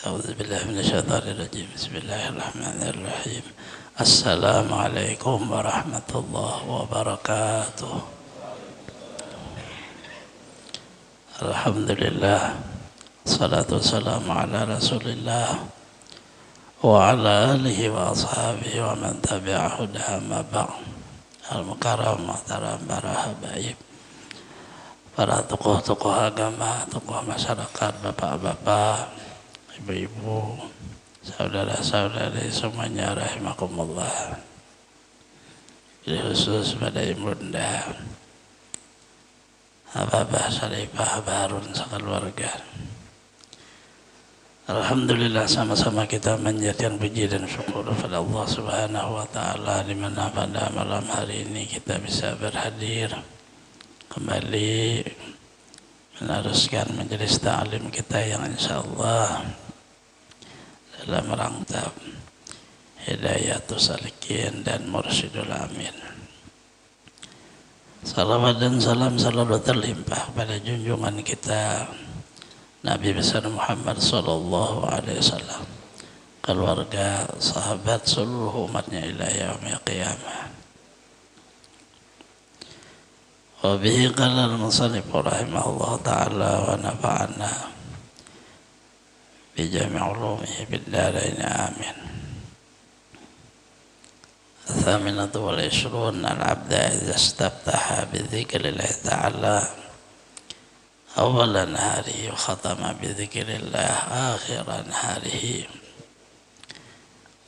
أعوذ بالله من الشيطان الرجيم. بسم الله الرحمن الرحيم. السلام عليكم ورحمة الله وبركاته. الحمد لله، الصلاة والسلام على رسول الله وعلى آله وأصحابه ومن تبع هداه ما بعد. Al-Mukarram, Muhtaram, para habaib, para tokoh-tokoh agama, tokoh masyarakat, bapak-bapak, ibu-ibu, saudara-saudari semuanya rahimakumullah. Jadi khusus pada ibunda Abah Syarifah Harun sekeluarga. Alhamdulillah, sama-sama kita menjadikan puji dan syukur kepada Allah Subhanahu wa Ta'ala, di mana pada malam hari ini kita bisa berhadir kembali meneruskan majelis ta'lim kita yang insyaallah dalam rangkap Hidayatus Salikin dan Mursyidul Amin. Salawat dan salam selalu terlimpah pada junjungan kita Nabi besar Muhammad sallallahu alaihi wasallam, keluarga, sahabat, seluruh umatnya ila yaumil qiyamah. Wa bihi qala al-musannif rahimahullah ta'ala wa nafa'ana bi jami' ulumihi bid darain amin. Al-thaminatu wal 20 al-'abda idza istaftaha bi dzikrillah ta'ala أول نهاره وختم بذكر الله آخر نهاره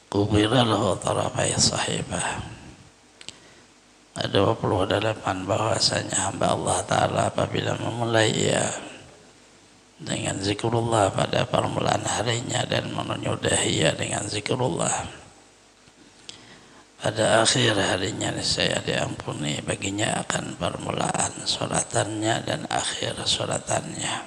قبر له طرفي الصحيفة. Ada 28 bahwasanya hamba Allah Ta'ala apabila memulai dengan zikrullah pada permulaan harinya dan menyudahi dengan zikrullah pada akhir harinya, niscaya diampuni baginya akan permulaan sholatannya dan akhir sholatannya,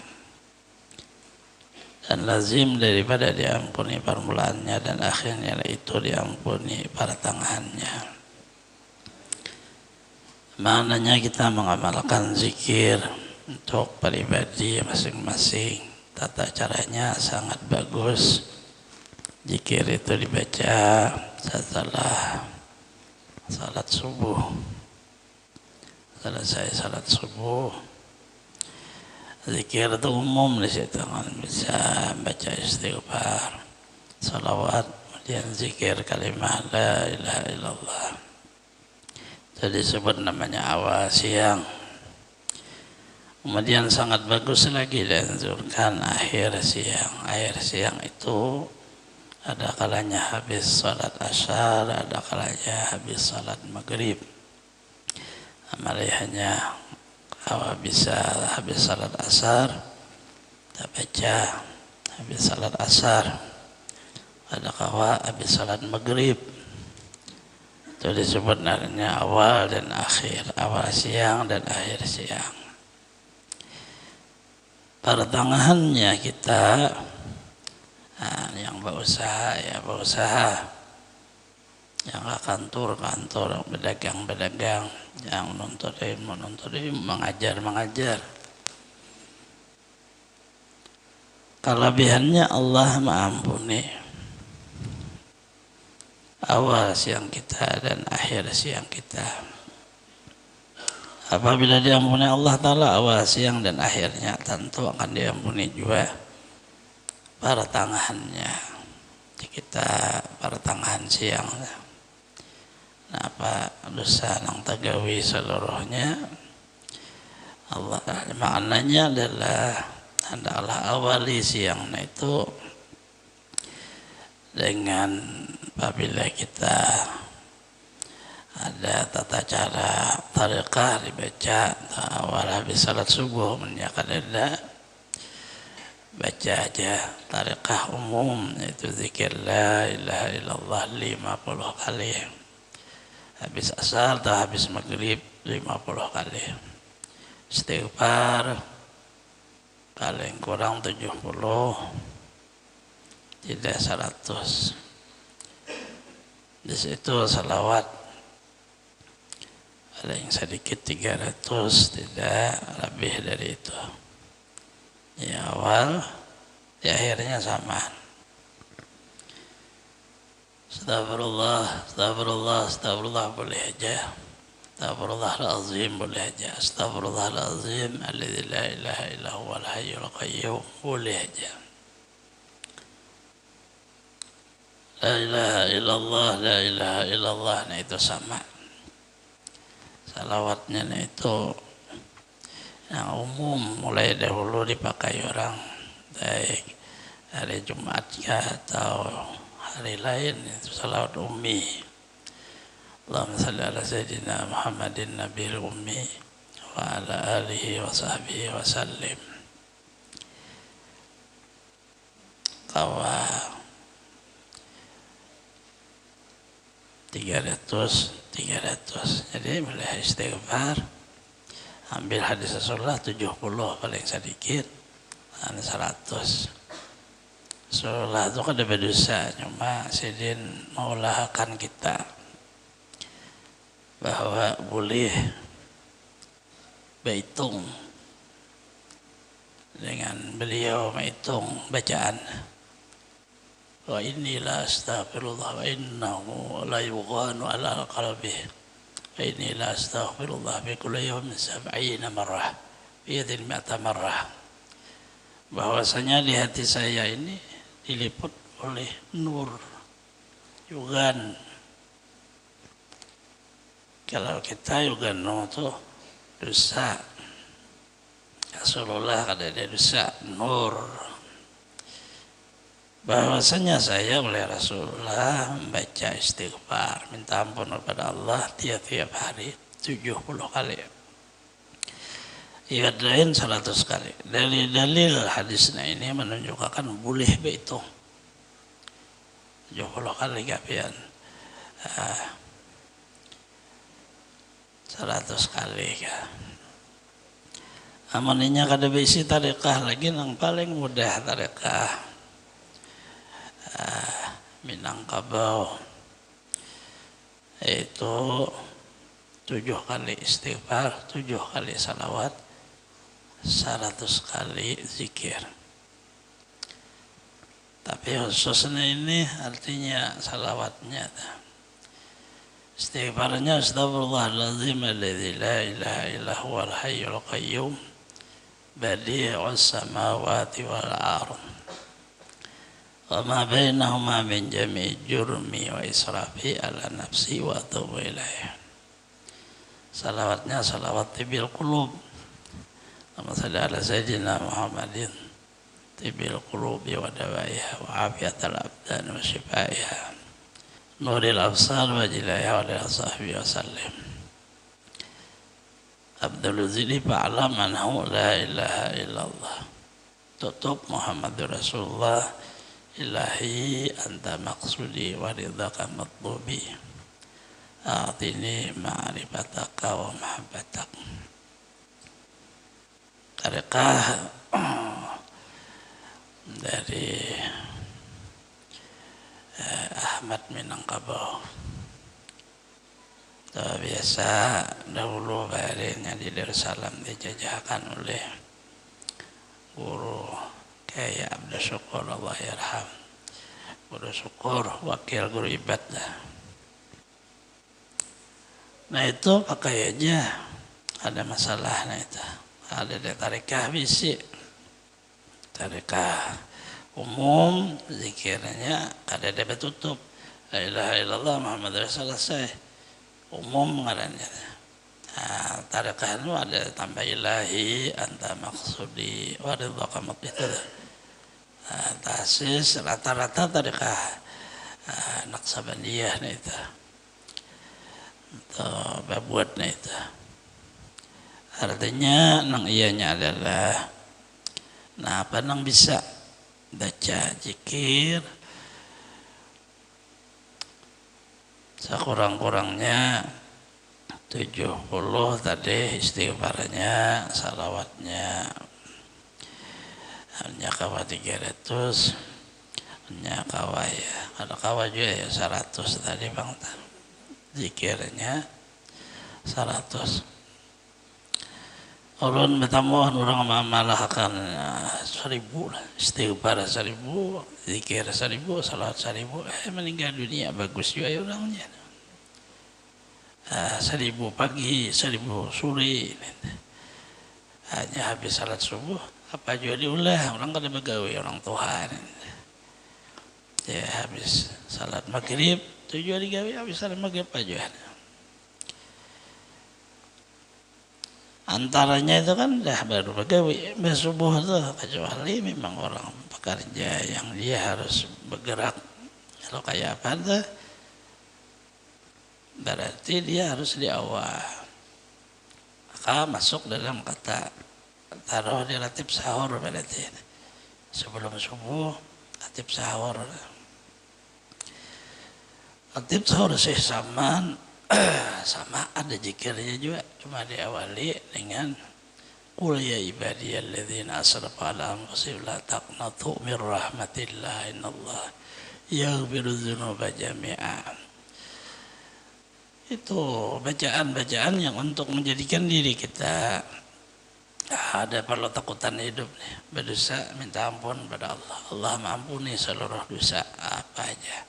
dan lazim daripada diampuni permulaannya dan akhirnya itu diampuni pertengahannya. Maknanya kita mengamalkan zikir untuk pribadi masing-masing. Tata caranya sangat bagus. Zikir itu dibaca setelah salat subuh. Selesai salat subuh, zikir itu umum di situ, kan bisa baca istighfar, salawat, kemudian zikir kalimat la ilaha illallah. Jadi disebut namanya awal siang. Kemudian sangat bagus lagi dianjurkan akhir siang. Akhir siang itu ada kalanya habis salat asyar, ada kalanya habis salat maghrib. Amaliyahnya kalau bisa habis salat asar, kita baca habis salat asar. Ada kawa habis salat maghrib. Itu disebut namanya awal dan akhir, awal siang dan akhir siang. Pertengahannya kita yang berusaha, yang kantor, berdagang, yang menuntut ilmu, mengajar. Kelebihannya Allah mengampuni awal siang kita dan akhir siang kita. Apabila diampuni Allah Ta'ala awal siang dan akhirnya, tentu akan diampuni juga pertengahannya. Kita pertengahan siang, apa dosa nang tagawi seluruhnya, Allah maknanya adalah awali siang itu dengan apabila kita ada tata cara tariqah dibaca awal habis salat subuh, menyakan ada baca aja tariqah umum, yaitu zikir la ilaha illallah 50 kali, habis asar atau habis maghrib 50 kali, istighfar paling kurang 70, tidak 100. Di situ salawat paling sedikit 300, tidak lebih dari itu. Di awal, di akhirnya sama. Astagfirullah, astagfirullah, astagfirullah boleh aja. Astagfirullahaladzim boleh aja. Astagfirullahaladzim alladzi la ilaha illa huwal hayyul qayyum boleh aja. La ilaha illallah, la ilaha illallah, nah itu sama. Salawatnya nah itu yang umum mulai dahulu dipakai orang baik hari Jumat atau hari lain, itu salawat ummi. Allahumma salli ala sayyidina Muhammadin nabiyil ummi wa ala alihi wa sahbihi wa sallim. Kawa 300 jadi boleh istighfar, ambil hadis Rasulullah 70 paling sedikit, 100. Rasulullah itu kan ada berdosa, cuma sidin mengulahkan kita bahwa boleh berhitung dengan beliau menghitung bacaan. Wa inilah astaghfirullah wa innahu la yughanu ala qalbih. Wa inilah astaghfirullah bi kulli yawmin 70 marrah. Bi yadil 100 marrah. Bahwasanya di hati saya ini diliput oleh nur yugan. Kalau kita yugan itu dosa. Rasulullah kada ada dosa, nur. Bahwasanya saya oleh Rasulullah membaca istighfar, minta ampun kepada Allah tiap-tiap hari 70 kali. Ikat lain 100 kali. Dalil hadisnya ini menunjukkan boleh begitu 70 kali kapian 100 kali kan. Amaninya kada bisi tarekah lagi yang paling mudah tarekah Minangkabau itu 7 kali istighfar, 7 kali salawat, 100 kali zikir. Tapi khususnya ini artinya salawatnya, istighfarnya astagfirullahaladzim alladzi la ilaha illa huwal hayyul qayyum badi'us samawati wal ardh wa ma bainahuma min jami' jurmi wa israfi ala nafsi wa atubu ilaih. Salawatnya salawat tibil qulub. Allahumma salli ala sayyidina Muhammadin tibil qulubi wa dawaiha wa afiatal abdan wa shifaiha nuril absar wa jilaiha wa ala sahbihi wa sallim. Abdul Zili fa'lam anhu la ilaha illallah. Tutup Muhammadur Rasulullah. Ilahi anta maqsudi wa ridhaka matlubi a'tini ma'rifataka wa mahabbatak. Tarekah dari Ahmad Minangkabau. Biasa dahulu bayarinnya di Darussalam dijajahkan oleh guru kayak Abdul Syukur Allah yarham, Guru Syukur wakil guru ibadah. Nah itu pakai aja, ada masalah. Nah itu ada di tarekah bisi, tarekah umum zikirnya ada tutup la ilaha illallah Muhammad Rasulullah selesai umum ngarannya. Nah, tarekah itu ada tambah ilahi anta maqsudi wa ridhaka matlubi. Tasis rata-rata tarekah Naqsabandiyah nah itu atau babuat nah itu artinya nang ianya adalah nah apa nang bisa baca zikir sekurang-kurangnya 70 tadi istighfarnya, salawatnya hanya kawa 300, hanya kawa ya, ada kawa juga ya 100 tadi bang, zikirnya 100. Orang bertamuan orang mamalahkan 1000 lah, istighfar 1000, zikir 1000, salat 1000, meninggal dunia bagus juga ya orangnya. 1000 pagi, 1000 sore, hanya habis salat subuh, apa juga diulah, orang kada begawe orang Tuhan. Ya habis salat maghrib, tujuan digawe habis salat maghrib aja. Antaranya itu kan dah baru begawe subuh tuh, kecuali memang orang pekerja yang dia harus bergerak. Kalau kayak apa tuh, berarti dia harus di awal. Maka masuk dalam kata taruh di ratib sahur berarti. Sebelum subuh ratib sahur. Ratib sahur sih sama ada zikirnya juga, cuma diawali dengan qul ya ibadiyalladzina asrafu ala anfusihim la taqnatu min rahmatillah innallaha yaghfirudz dzunuba jami'a. Itu bacaan-bacaan yang untuk menjadikan diri kita ada perlu takutan hidup nih, berdosa minta ampun pada Allah. Allah mengampuni seluruh dosa apa aja.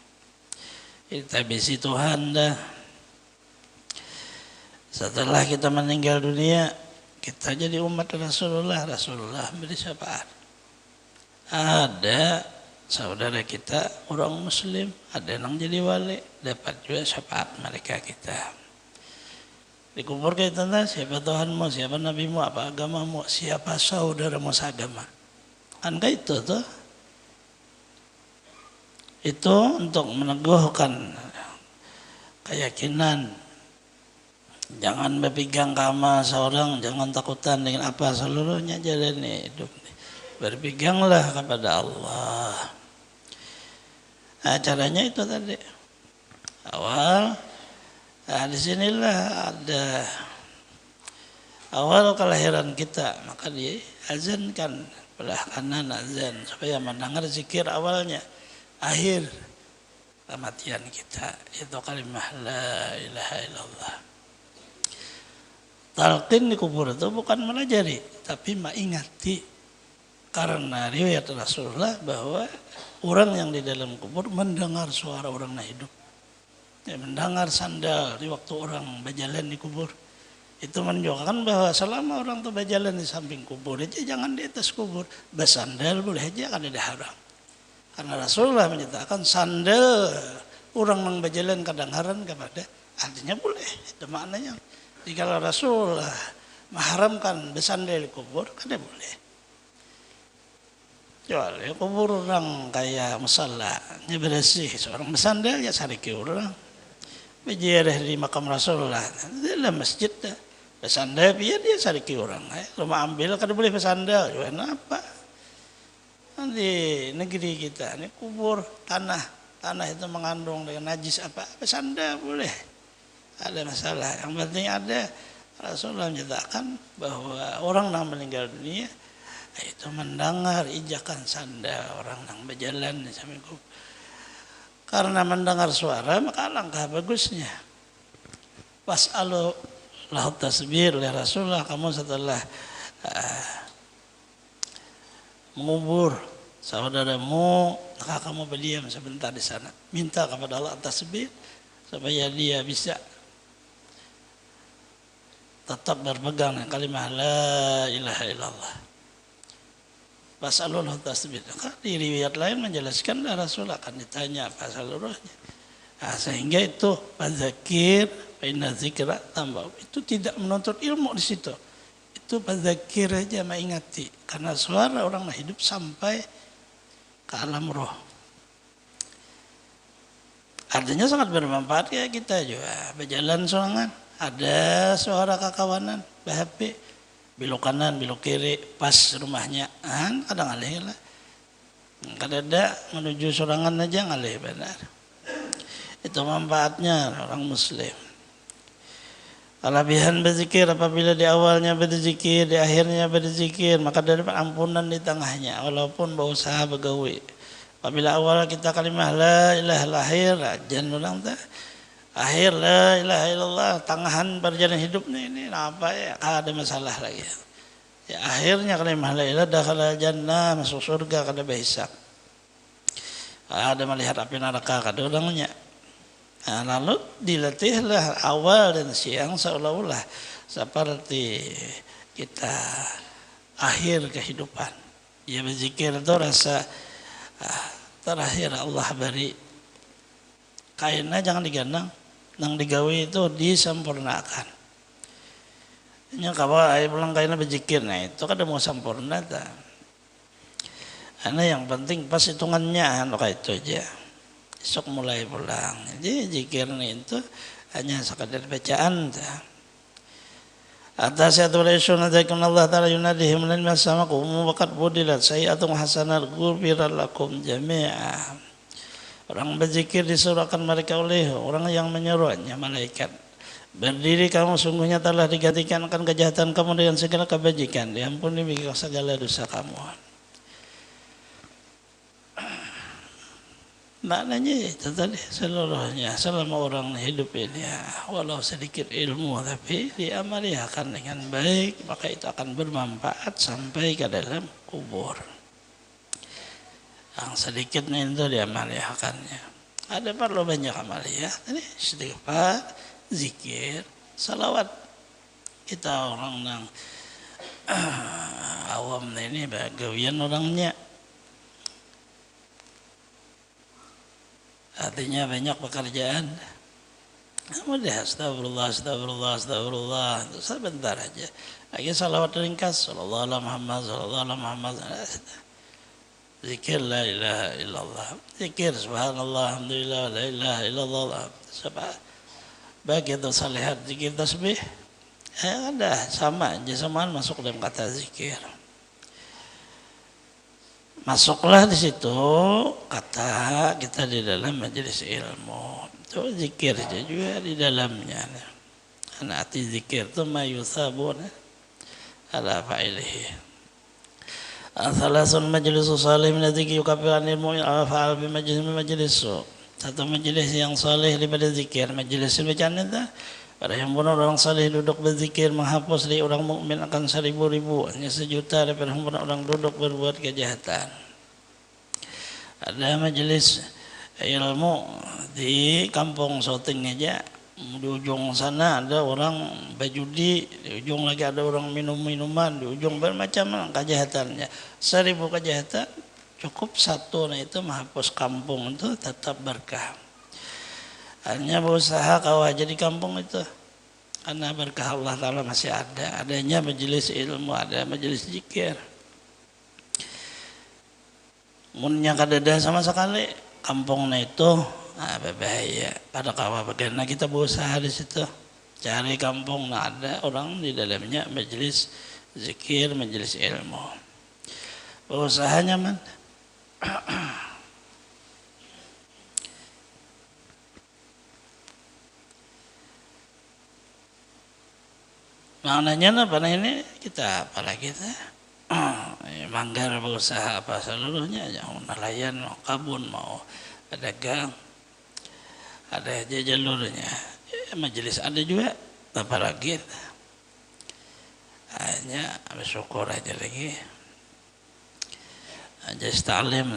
Kita bisi Tuhan dah. Setelah kita meninggal dunia, kita jadi umat Rasulullah. Rasulullah beri syafaat. Ada saudara kita orang Muslim, ada yang jadi wali, dapat juga syafaat mereka kita. Dikubur kita tanda siapa Tuhanmu, siapa Nabimu, apa agamamu, siapa saudaramu seagama. Kan itu tuh. Itu untuk meneguhkan keyakinan. Jangan berpegang kama seorang, jangan takutan dengan apa seluruhnya jalani hidup. Berpeganglah kepada Allah. Nah, caranya itu tadi. Awal, disinilah ada awal kelahiran kita, maka diazankan belah kanan azan supaya mendengar zikir awalnya. Akhir kematian kita itu kalimat la ilaha illallah. Talqin di kubur itu bukan melajari, tapi mengingati. Karena riwayat Rasulullah bahwa orang yang di dalam kubur mendengar suara orang yang hidup. Ya, mendengar sandal di waktu orang berjalan di kubur. Itu menunjukkan bahwa selama orang itu berjalan di samping kubur aja, jangan di atas kubur. Bersandal boleh aja, kan ada haram. Karena Rasulullah menyatakan sandal orang yang berjalan kadang haram kepada, artinya boleh. Itu maknanya. Jika Rasulullah mengharamkan bersandal di kubur, kan boleh. Kecuali kubur orang kayak musallanya bersih, seorang bersandal ya sariki orang. Berziarah di makam Rasulullah, dalam masjid dah. Bersandal dia sariki orang. Kalau mau ambil kan boleh bersandal, kenapa? Di negeri kita ini kubur tanah itu mengandung dengan najis apa? Bersandal boleh. Ada masalah. Yang penting ada Rasulullah menyatakan bahwa orang yang meninggal dunia itu mendengar ijakan sandal orang yang berjalan di samping kubur. Karena mendengar suara maka alangkah bagusnya. Was'alu lahu tasbir oleh Rasulullah, kamu setelah mengubur saudaramu maka kamu berdiam sebentar di sana. Minta kepada Allah tasbih supaya dia bisa tetap berpegang dengan kalimat la ilaha illallah. Was'alul tasbih. Di riwayat lain menjelaskan Rasul akan ditanya apa seluruhnya. Nah, sehingga itu fadzakir fa inna dzikra tambah. Itu tidak menuntut ilmu di situ. Itu fadzakir aja mengingati. Karena suara orang hidup sampai ke alam roh. Artinya sangat bermanfaat ya kita juga berjalan sorangan. Ada suara kakawanan, BHP, belok kanan, belok kiri, pas rumahnya, kadang ngalih lah. Kadang ada menuju sorangan aja ngalih benar. Itu manfaatnya orang Muslim. Kelebihan berzikir apabila di awalnya berzikir, di akhirnya berzikir, maka dapat ampunan di tengahnya, walaupun berusaha begawi. Apabila awal kita kalimah la ilaha lahir, jangan ulang tak. Akhir la ilaha illallah, tangahan perjalanan hidupnya ini apa ya? Ada masalah lagi. Ya, akhirnya kalimah la ilaha dakhala jannah, masuk surga kada bisa. Ada melihat api neraka kada orangnya. Nah, lalu dilatihlah awal dan siang seolah-olah seperti kita akhir kehidupan. Ya berzikir itu rasa terakhir Allah beri. Kainnya jangan diganang, nang digawe itu disempurnakan. Nya kalau ay pulang kainnya berzikir, nah itu kan mau sempurna ta. Karena yang penting pas hitungannya kayak itu aja. Besok mulai pulang. Jadi zikirnya itu hanya sekadar bacaan ta. Atas satu resun adzakun Allah ta'ala yunadihim lan masamakum waqad budilat sayi'atun hasanat ghufirat lakum jami'a. Orang berzikir disurahkan mereka oleh orang yang menyuruhnya malaikat. Berdiri kamu sungguhnya telah digantikan akan kejahatan kamu dengan segala kebajikan. Diampuni bagi segala dosa kamu. Maknanya itu tadi seluruhnya selama orang hidup ini walau sedikit ilmu tapi diamaliakan dengan baik maka itu akan bermanfaat sampai ke dalam kubur. Yang sedikitnya itu diamaliakannya. Ada perlu banyak amalia. Ini istighfar, zikir, salawat. Kita orang yang awam ini bagawian orangnya. Artinya banyak pekerjaan. Mudah astagfirullah, astagfirullah, astagfirullah. Sebentar aja. Lagi salawat ringkas. Sallallahu alaihi Muhammad, sallallahu alaihi Muhammad. Zikir la ilaha illallah. Zikir subhanallah, alhamdulillah, la ilaha illallah. Begitu salihat zikir tasbih. Ada sama aja samaan masuk dalam kata zikir. Masuklah di situ kata kita di dalam majelis ilmu. Itu zikir juga di dalamnya. Karena arti zikir itu mayusabun ala fa'ilihi. Salasun majlisu salih min dzikri yukaffiru 'anil mu'min af'al bi majlis. Satu majelis yang saleh daripada zikir. Majelis bacaan itu pada yang benar orang saleh duduk berzikir menghapus dari orang mukmin akan 1000 hanya 1.000.000 daripada orang duduk berbuat kejahatan. Ada majelis ilmu di kampung Soting aja, di ujung sana ada orang berjudi, di ujung lagi ada orang minum-minuman, di ujung bermacam kejahatannya. 1000 kejahatan cukup satu, nah itu menghapus kampung itu tetap berkah. Hanya berusaha kau aja di kampung itu. Karena berkah Allah Ta'ala masih ada. Adanya majelis ilmu, ada majelis zikir. Munnya kadada sama sekali. Kampungnya itu berbahaya. Pada kawa bagaimana kita berusaha di situ. Cari kampung, nah ada orang di dalamnya majelis zikir, majelis ilmu. Usahanya man. Maknanya apa ini kita apalagi kita manggar berusaha apa seluruhnya mau nelayan mau kabun mau pedagang ada aja jalurnya majelis ada juga apalagi hanya bersyukur aja lagi aja ta'lim.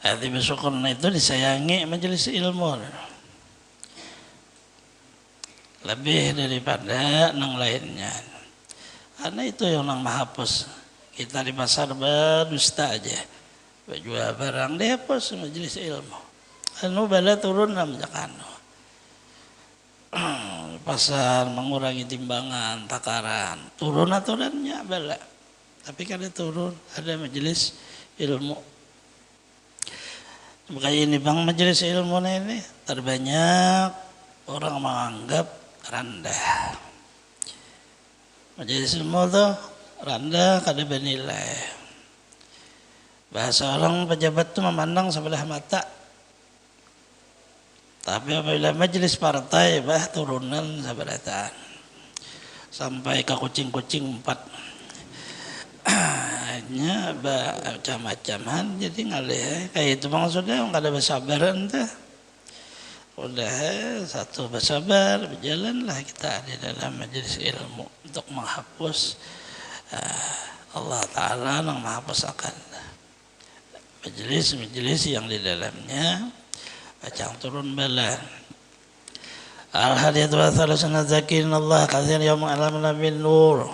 Arti bersyukur itu disayangi majelis ilmu lebih daripada yang lainnya. Karena itu yang menghapus. Kita di pasar berdusta aja. Jual barang dihapus majelis ilmu. Anu bala turun namanya kanu. Pasar mengurangi timbangan, takaran. Turun aturannya bala. Tapi kada turun ada majelis ilmu. Makanya ini bang majelis ilmu ini terbanyak orang menganggap rendah. Majelis ilmu itu rendah kada bernilai. Bahasa orang pejabat itu memandang sebelah mata. Tapi apabila majelis partai turunan sebelatan. Sampai ke kucing-kucing 4. Hanya macam-macaman jadi ngalih kayak itu maksudnya kada bersabaran tuh. Udah satu bersabar, berjalanlah kita di dalam majelis ilmu untuk menghapus Allah Ta'ala yang menghapuskan majelis-majelis yang di dalamnya bacaan turun bala. Al-hadiyatu wa thalathuna zakirin Allah kathir yawma alamna bin nur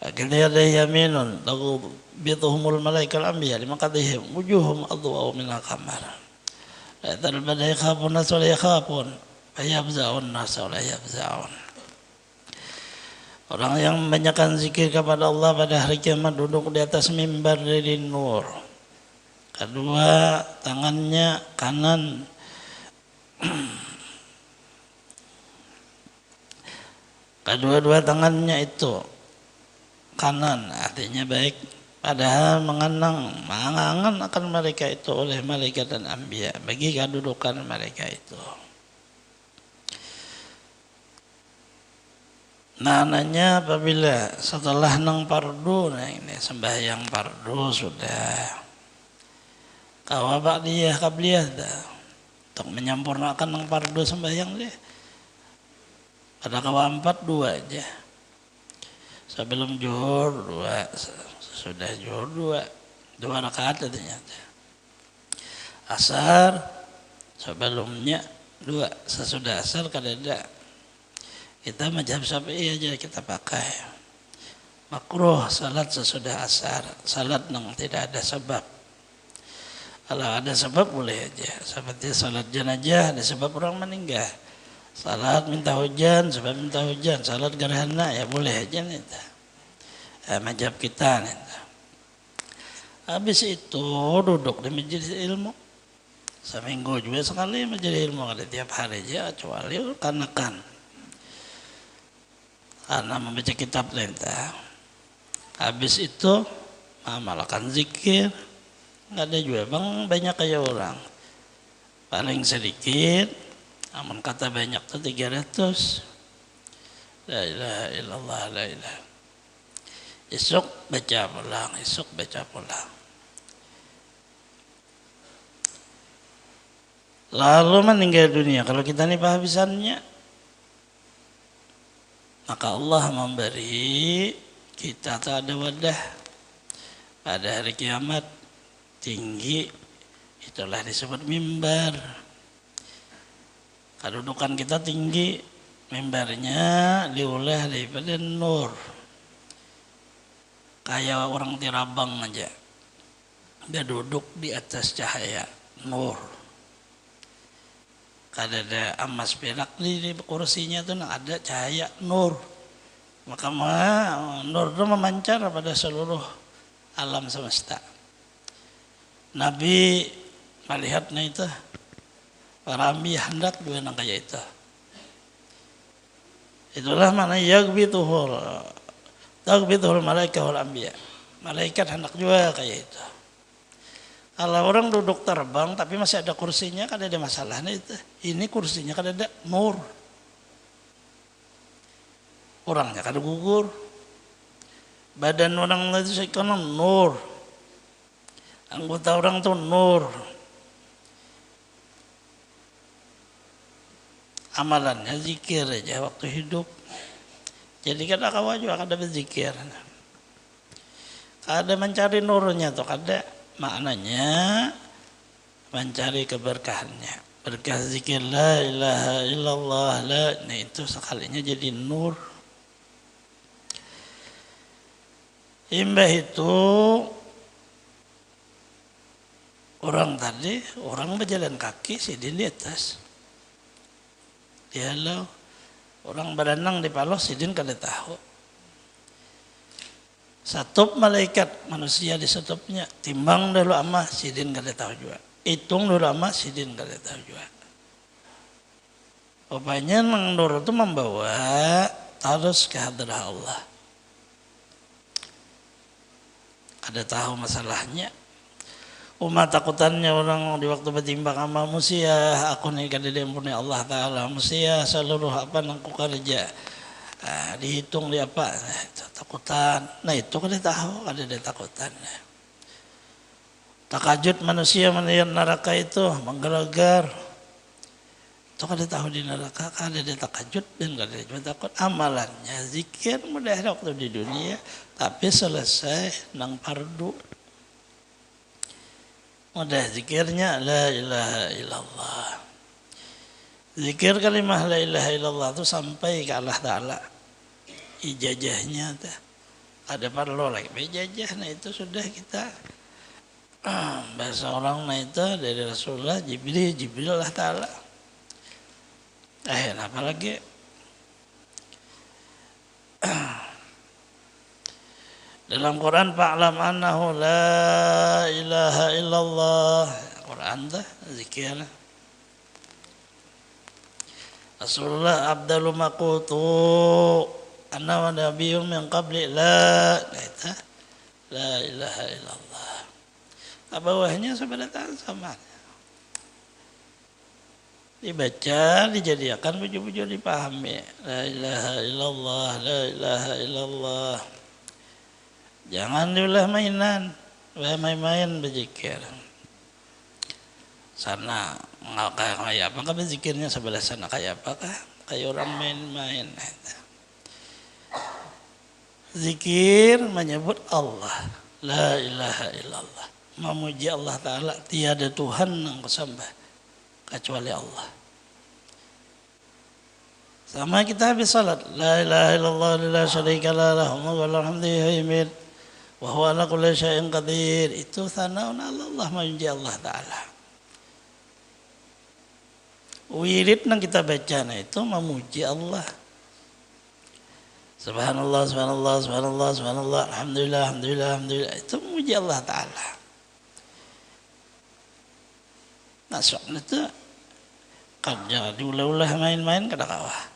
akil yadai yaminun lagu bituhumul malaikal anbiya lima qadihim wujuhum adwa'u minal qamar la talbada yakhafun nas wa la yakhafun fayabza'un nas wa la yabza'un. Orang yang membanyakkan zikir kepada Allah pada hari kiamat duduk di atas mimbar dari nur. Kedua tangannya kanan kedua-dua tangannya itu kanan, artinya baik, padahal mengangan akan mereka itu oleh malaikat dan anbiya bagi kedudukan mereka itu. Nah, nanya apabila setelah nang pardu, nah ini sembahyang pardu sudah kawabak dia kabliyah dah untuk menyempurnakan nang pardu sembahyang dia. Pada kawa 4 2 aja. Sebelum zuhur 2, sudah zuhur 2 rakaat ternyata. Asar sebelumnya 2, sesudah asar kadada. Kita mazhab Syafi'i aja kita pakai. Makruh salat sesudah asar, salat yang tidak ada sebab. Kalau ada sebab boleh aja. Seperti salat jenazah ada sebab orang meninggal. Salat minta hujan, sebab minta hujan. Salat gerhana ya boleh aja nih. Mazhab kita nih. Habis itu duduk di majelis ilmu. Seminggu juga sekali majelis ilmu, ada tiap hari aja kecuali kanak-kanak. Karena membaca kitab perintah. Habis itu amalkan zikir. Enggak ada juga bang banyak kayak orang. Paling sedikit amun kata banyak tuh 300. La ilaha illallah la ilaha. Esok baca pulang, esok baca pulang. Lalu meninggal dunia. Kalau kita nih kehabisannya, maka Allah memberi kita tak ada wadah pada hari kiamat tinggi, itulah disebut mimbar. Kedudukan kita tinggi, mimbarnya diulah daripada nur. Kayak orang tirabang aja, dia duduk di atas cahaya nur. Kadada emas perak di kursinya tuh ada cahaya nur. Maka nur itu memancar pada seluruh alam semesta. Nabi melihatnya itu, para anbiya hendak juga nang kayak itu. Itulah mana yagbituhul malaikat wal anbiya. Malaikat hendak juga kayak itu. Kalau orang duduk terbang tapi masih ada kursinya, kan ada masalahnya itu. Ini kursinya kan ada nur. Orangnya kan gugur. Badan orang itu sekolah nur. Anggota orang tuh nur. Amalannya zikir aja waktu hidup. Jadi kan kawan juga ada berzikir. Ada mencari nurnya tuh, ada maknanya mencari keberkahannya. Berkah zikir la ilaha illallah la, nah itu sekalinya jadi nur. Imbah itu orang tadi, orang berjalan kaki sidin di atas. Dia lo orang berenang di palos sidin kada tahu. Satup malaikat manusia di setupnya, timbang dulu ama sidin kada tahu juga. Hitung dulu ama sidin kada tahu juga. Rupanya nur itu membawa terus ke hadrah Allah. Kada tahu masalahnya. Umat takutannya orang di waktu bertimbang amal musia, aku nih kada diampuni Allah Ta'ala, musia seluruh apa nangku kerja. Dihitung di apa, takutan. Nah itu kada tahu, kada ada takutan. Takajud manusia melihat neraka itu menggelegar. Itu kada tahu di neraka, kada ada takajud dan kada ada takut. Amalannya zikir mudah waktu di dunia, tapi selesai nang fardu. Mudah zikirnya la ilaha illallah. Zikir kalimah la ilaha illallah itu sampai ke Allah Ta'ala. Ijazahnya ada perlu lagi ijazah, nah itu sudah kita bahasa orang nah itu dari Rasulullah Jibril Allah Ta'ala. Apa lagi? Dalam Quran fa'lam annahu la ilaha illallah. Quran dah zikir. Rasulullah abdalu maqutu anna wa nabiyyun min qabli la ilaha illallah. Bawahnya sebenarnya sama. Dibaca, dijadikan baju-baju dipahami. La ilaha illallah, la ilaha illallah. Jangan diulah mainan, main-main berzikir. Sana kayak apa berzikirnya sebelah sana kayak apakah? Kayak orang main-main. Zikir menyebut Allah, la ilaha illallah. Memuji Allah Ta'ala, tiada Tuhan yang kesembah kecuali Allah. Sama kita habis salat, la ilaha illallah la syarika lahu wa lahu hamdu wa huwa ala kulli syai'in qadir. Itu tsanaun Allah, memuji Allah Ta'ala. Wirid yang kita baca itu memuji Allah. Subhanallah, subhanallah, subhanallah, subhanallah, alhamdulillah, alhamdulillah, alhamdulillah. Itu memuji Allah Ta'ala. Masuk itu kerja diulah-ulah main-main kada kawah.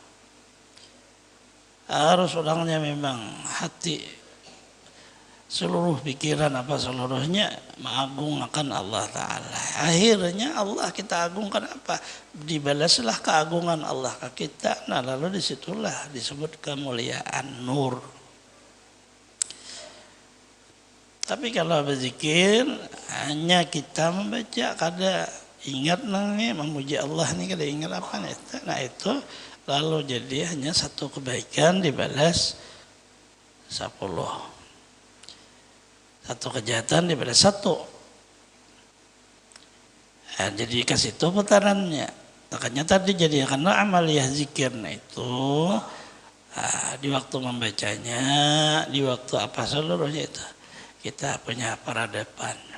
Harus orangnya memang hati seluruh pikiran apa seluruhnya mengagungkan Allah Ta'ala. Akhirnya Allah kita agungkan apa? Dibalaslah keagungan Allah ke kita. Nah lalu disitulah disebut kemuliaan nur. Tapi kalau berzikir hanya kita membaca kada ingat nih memuji Allah nih kada ingat apa nih. Nah itu lalu jadi hanya satu kebaikan dibalas 10. Satu kejahatan dibalas 1. Nah, jadi ke situ putarannya. Makanya tadi jadi karena amaliyah zikirnya itu di waktu membacanya, di waktu apa seluruhnya itu kita punya peradaban.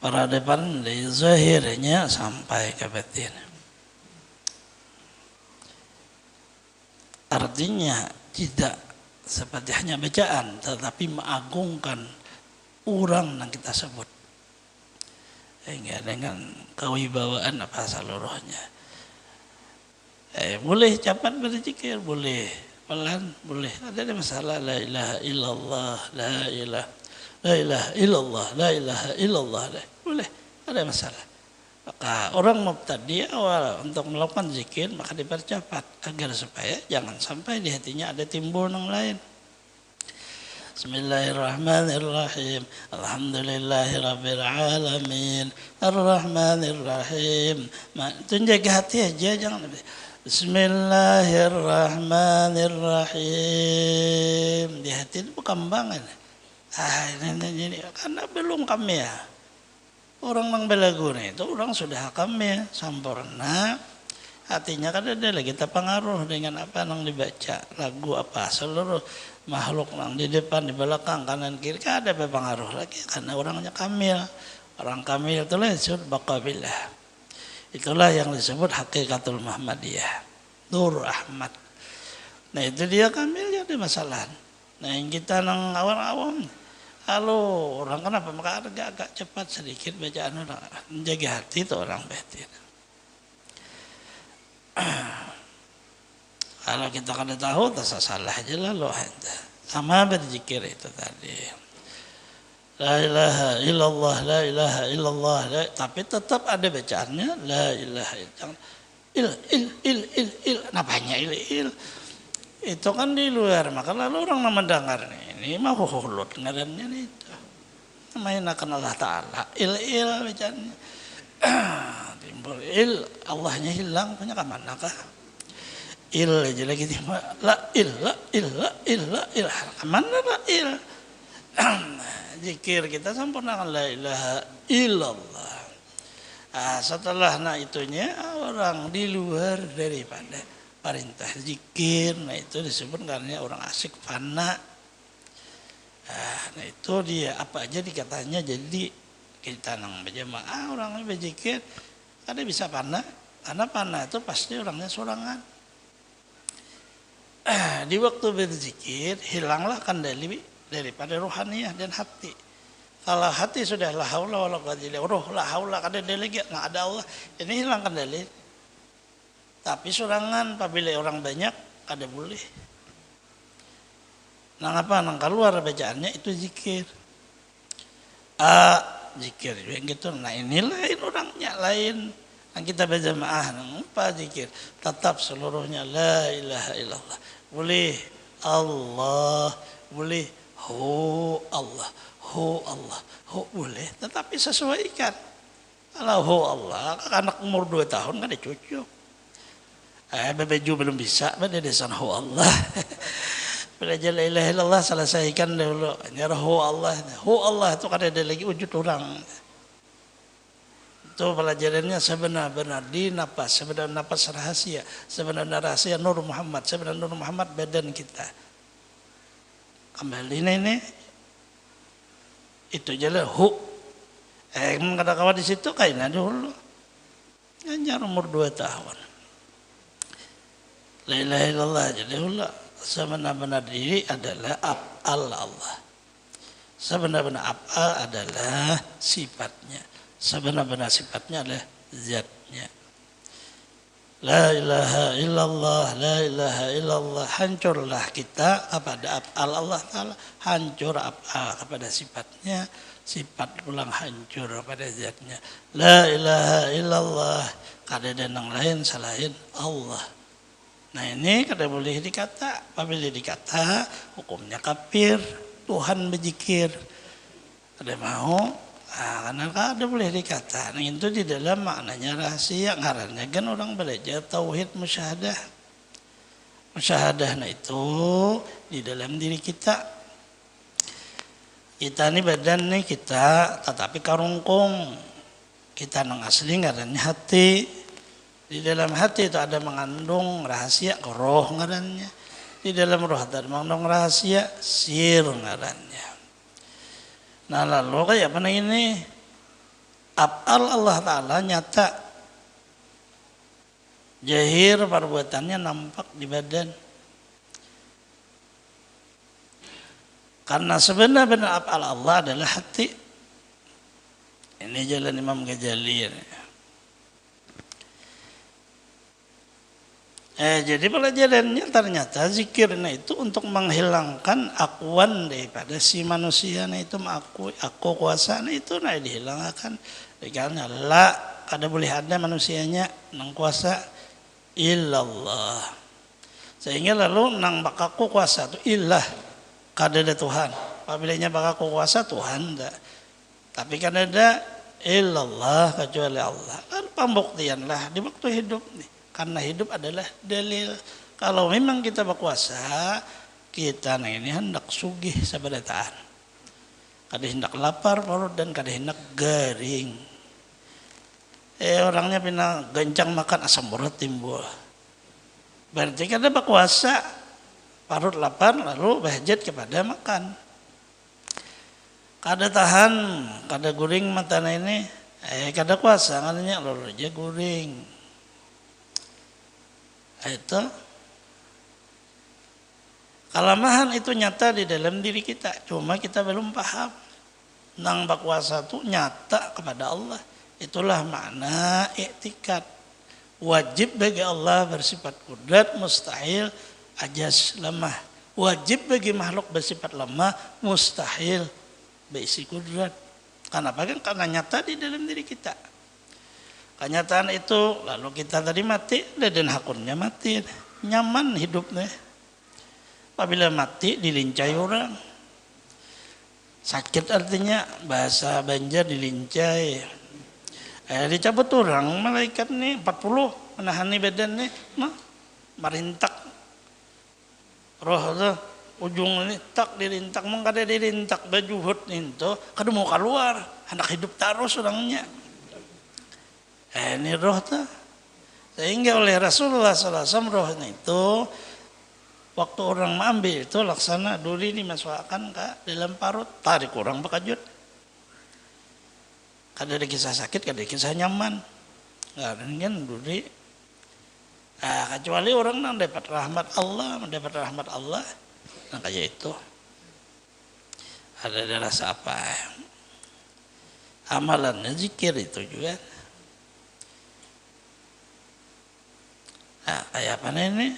Peradaban dari zahirnya sampai ke batin. Artinya tidak seperti hanya bacaan, tetapi mengagungkan orang yang kita sebut. Sehingga dengan kewibawaan apa seluruhnya. Boleh cepat berzikir, boleh pelan, boleh. Ada masalah la ilaha illallah, la ilaha illallah, la ilaha illallah. Boleh, ada masalah. Maka orang mubtadi awal untuk melakukan zikir maka dipercepat agar supaya jangan sampai di hatinya ada timbul yang lain. Bismillahirrahmanirrahim. Alhamdulillahirabbil alamin. Arrahmanirrahim. Itu jaga hati aja jangan. Bismillahirrahmanirrahim. Di hati itu perkembangan. Ini karena belum kami ya. Orang yang belagu itu orang sudah kami sempurna. Hatinya kan ada lagi terpengaruh dengan apa yang dibaca lagu apa seluruh makhluk yang di depan di belakang kanan kiri kan ada berpengaruh lagi karena orangnya kamil. Orang kamil itulah disebut baqabillah. Itulah yang disebut hakikatul Muhammadiyah, Nur Ahmad. Nah itu dia kamil ada masalah. Nah yang kita nang awam-awam, halo orang kenapa maka agak cepat sedikit bacaan orang menjaga hati itu orang batin. Kalau kita kada tahu tak salah aja lah loh. Sama berzikir itu tadi. La ilaha illallah, la ilaha illallah. Tapi tetap ada bacaannya la ilaha illallah. Il. Napanya il. Itu kan di luar. Maka lalu orang mendengar ini mah hulut ngarannya itu. Namanya akan Allah Ta'ala. Il bacaannya. timbul Allahnya hilang, punya ke manakah? Aja lagi timbul, la il, mana la il? Zikir kita sempurnakan la ilaha illallah. Setelah itunya orang di luar daripada perintah zikir, itu disebut karena orang asik fana. Nah itu dia apa aja dikatanya jadi kita nang berjamaah orangnya berzikir ada bisa fana, karena fana itu pasti orangnya sorangan. Di waktu berzikir hilanglah kendali daripada rohaniah dan hati. Kalau hati sudah la haula wala quwwata illa billah, roh la haula kada delegat, nah ada Allah, ini hilang kendali. Tapi sorangan apabila orang banyak kada boleh. Nang apa nang keluar bacaannya itu zikir. Zikir yang gitu. Nah ini lain orangnya lain. Nang kita berjamaah nang apa zikir? Tetap seluruhnya la ilaha illallah. Boleh Allah, boleh Allah, boleh, tetapi sesuaikan. Kalau Allah, anak umur 2 tahun kan cucu. Bebeju belum bisa, pada desan Allah. Belajar la ilaha illallah selesaikan dulu. Nyarah Allah itu kan ada lagi wujud orang. Itu pelajarannya sebenar-benar di napas, sebenar napas rahasia, sebenar rahasia Nur Muhammad, sebenar Nur Muhammad badan kita. Kembali ini itu jalan kata kawan di situ kayaknya dulu nganjar umur 2 tahun. La ilaha illallah jadi hula sebenar-benar diri adalah af'al Allah. Sebenar-benar af'al adalah sifatnya. Sebenar-benar sifatnya adalah zatnya. La ilaha illallah, la ilaha illallah. Hancurlah kita kepada af'al Allah Ta'ala. Hancur af'al kepada sifatnya. Sifat pulang hancur kepada zatnya. La ilaha illallah. Kada ada yang lain selain Allah. Nah ini kada boleh dikata. Apabila dikata hukumnya kafir. Tuhan berzikir. Ada mau? Karena kada boleh dikata. Nah itu di dalam maknanya rahasia. Ngarannya kan orang belajar tauhid musyahadah. Musyahadah nah itu di dalam diri kita. Kita ini badan nih kita, tetapi karungkung. Kita nang asli ngarannya hati. Di dalam hati itu ada mengandung rahasia roh ngarannya. Di dalam roh ada mengandung rahasia sir ngarannya. Nah lalu kayak mana ini af'al Allah Ta'ala nyata jahir perbuatannya nampak di badan. Karena sebenarnya af'al Allah adalah hati. Ini jalan Imam Ghazali. Jadi pelajarannya ternyata zikirnya itu untuk menghilangkan akuan daripada si manusia itu mengakui aku kuasa itu dihilangkan. Karena la kada boleh ada manusianya nang kuasa illallah. Sehingga lalu nang bakaku kuasa itu ilah kada ada Tuhan. Apabila bakaku kuasa Tuhan enggak. Tapi kan ada illallah kecuali Allah. Kan pembuktian lah di waktu hidup nih. Karena hidup adalah dalil. Kalau memang kita berkuasa, kita ini hendak sugih sabadataan. Kada hendak lapar perut dan kada hendak garing. Orangnya pina gancang makan asam urat timbul. Berarti kada berkuasa, perut lapar lalu berhajat kepada makan. Kada tahan, kada guring matana ini, kada kuasa ngananya lalu aja guring. Itu kelemahan itu nyata di dalam diri kita, cuma kita belum paham. Nang berkuasa itu nyata kepada Allah. Itulah makna i'tikad. Wajib bagi Allah bersifat kudrat, mustahil ajaz lemah. Wajib bagi makhluk bersifat lemah, mustahil berisi kudrat. Kenapa? Karena nyata di dalam diri kita. Kenyataan itu lalu kita tadi mati dan hakunnya mati, nyaman hidupnya. Apabila mati dilincai orang, sakit artinya bahasa Banjar dilincai. Dicabut orang malaikat nih 40 menahani badan nih marintak roh tuh ujung ini tak dirintak mengkada dirintak baju hut itu kada mau keluar hendak hidup terus orangnya. Ini roh tuh sehingga oleh Rasulullah SAW roh itu waktu orang mengambil itu laksana duri dimasukkan ke dalam parut tarik orang bekajut. Kada ada kisah sakit, kada ada kisah nyaman. Nggak kan duri. Kecuali orang yang mendapat rahmat Allah, nah kayak itu. Ada rasa apa? Amalannya zikir itu juga. Nah, kayak apa ini?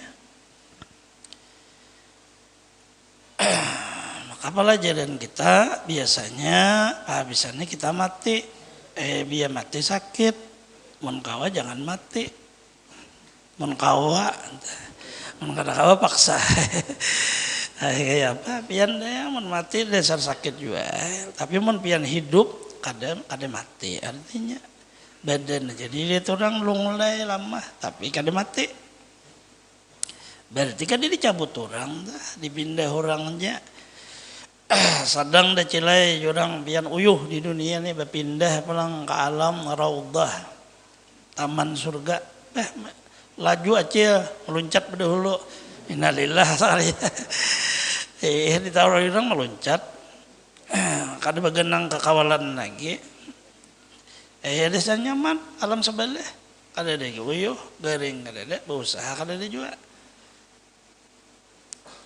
Maka pelajaran kita biasanya habisannya kita mati. Biar mati sakit, mun kawa jangan mati, mun kawa paksa. Kayak apa? Pian deh, mun mati dasar sakit juga. Tapi mun pian hidup, kadang mati. Artinya badan jadi dia orang lunglai lama, tapi kadang mati. Berarti kan dia dicabut orang, dipindah orangnya. Sadang dah cilai orang pian uyuh di dunia ni berpindah pulang ke alam raudhah taman surga laju aja meluncat berdahulu innalillah sekali ditaruh orang meluncat kada begenang ke kawalan lagi desa nyaman alam sebelah kada ada uyuh garing kada ada berusaha kada ada juga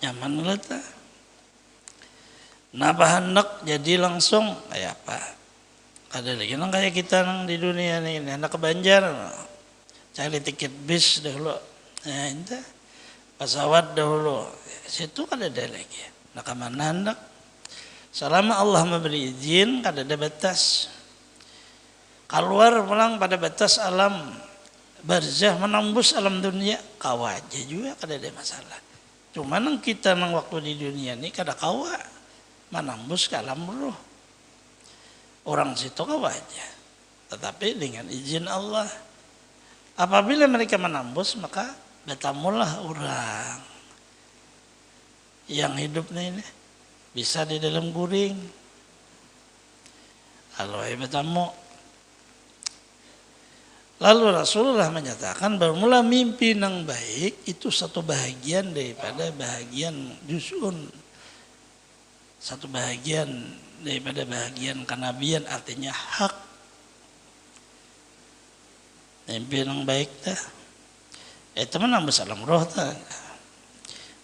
nyaman lah ta. Nah hendak jadi langsung kayak apa? Ada lagi nang kayak kita nang di dunia ini hendak ke Banjar, cari tiket bis dahulu, itu pesawat dahulu, situ kan ada lagi. Nak kemana hendak? Selama Allah memberi izin, kan ada batas. Keluar pulang pada batas alam barzah menembus alam dunia, kawa aja juga kan ada masalah. Cuma nang kita nang waktu di dunia ini kada kawa. Menembus ke alam roh. Orang situ kawa aja. Tetapi dengan izin Allah. Apabila mereka menembus maka bertamulah orang yang hidupnya ini bisa di dalam guring. Kalau bertamu. Lalu Rasulullah menyatakan bermula mimpi yang baik itu satu bahagian daripada bahagian juz'un. Satu bahagian daripada bahagian kenabian artinya hak. Mimpi yang baik dah. Itu mana besalam roh dah.